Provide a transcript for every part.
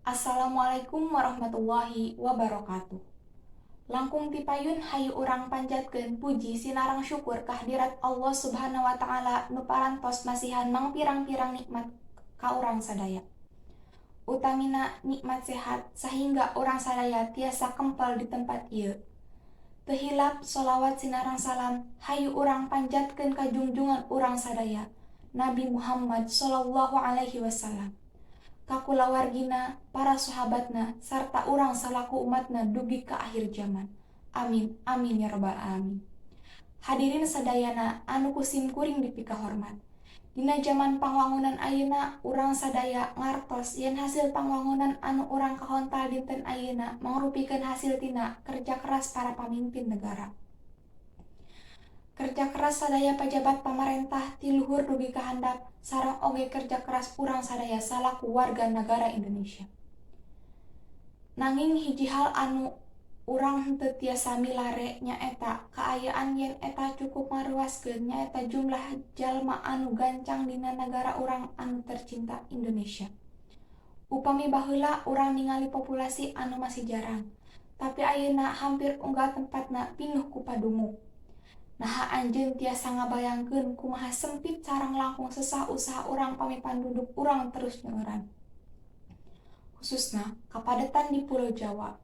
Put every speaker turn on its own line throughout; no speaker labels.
Assalamualaikum warahmatullahi wabarakatuh. Langkung tipayun hayu urang panjatkeun puji sinarang syukur kehadirat Allah Subhanahu wa taala nu parantos masihan mangpirang-pirang nikmat ka urang sadaya. Utamina nikmat sehat sehingga urang sadaya tiasa kempel di tempat ieu. Teu hilap sholawat sinarang salam hayu urang panjatkeun ka junjungan urang sadaya Nabi Muhammad sallallahu alaihi wasallam. Kakulawargina, para sahabatna, serta urang salaku umatna dugi ke akhir zaman. Amin, amin ya rabbal alamin. Hadirin sadayana anu kusim kuring dipika hormat. Dina zaman pangwangunan ayeuna, urang sadaya ngartos yen hasil pangwangunan anu urang kahontal dinten ayeuna mangrupikeun hasil tina kerja keras para pamimpin negara. Kerja keras sadaya pejabat pamarentah ti luhur dugi ka handap sareng oge kerja keras urang sadaya salaku warga negara Indonesia. Nanging hiji hal anu urang henteu tiasa milare nyaeta kaayaan yen eta cukup ngaruaskeun nyaeta jumlah jalma anu gancang dina negara urang anu tercinta Indonesia. Upami baheula urang ningali populasi anu masih jarang, tapi ayeuna hampir unggal tempatna pinuh ku padumuk. Nah anjeun tiasa ngabayangkeun kumaha sempit sareng langkung sesah usaha urang pami panduduk urang terus nyeueuran. Khususna kapadatan di Pulau Jawa.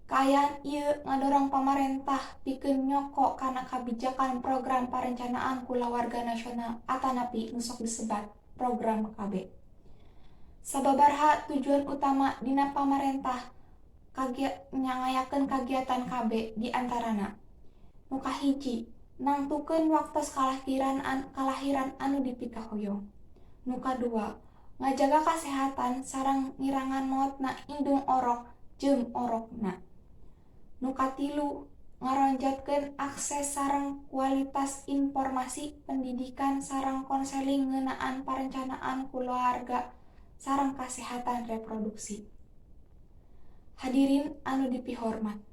Kaayaan ieu ngadorong pamarentah pikeun nyoko kana kabijakan program parencanaan kulawarga nasional atanapi nu sok disebat program KB. Sababaraha tujuan utama dina pamarentah ngayakeun kagiatan KB di antarana. Nu kahiji, nangtukeun waktos kalahiran anu dipika hoyong. Nu kadua, ngajaga kasehatan sareng ngirangan maotna indung orok jeung orokna. Nu katilu, ngaronjotkeun akses sareng kualitas informasi pendidikan sareng konseling ngeunaan parencanaan kulawarga sareng kasehatan reproduksi. Hadirin anu dipihormat,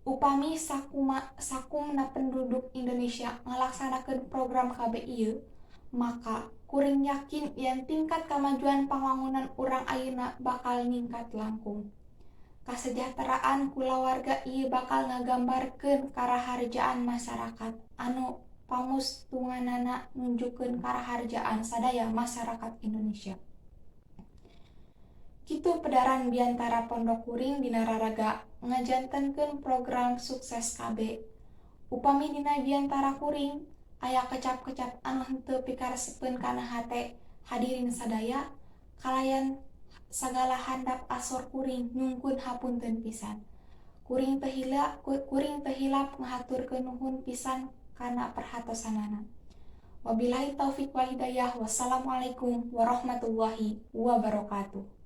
upami sakumna penduduk Indonesia ngalaksanakeun program KB ieu, maka kuring yakin yen tingkat kamajuan pangwangunan urang ayeuna bakal ningkat langkung. Kasejahteraan kulawarga ieu bakal ngagambarkeun karaharjaan masyarakat anu pamustunganana nunjukkeun karaharjaan sadaya masyarakat Indonesia. Kitu pedaran biantara pondok kuring dina raraga ngajantenkeun program sukses KB. Upami dina biantara kuring aya kecap-kecap anu henteu pikaresepkeun kana hate hadirin sadaya, kalayan sagala handap asor kuring nyungkun hapunten pisan. Kuring teu hilap ngahaturkeun nuhun pisan kana perhatosanana. Wabillahi taufik wal hidayah. Wassalamualaikum warahmatullahi wabarakatuh.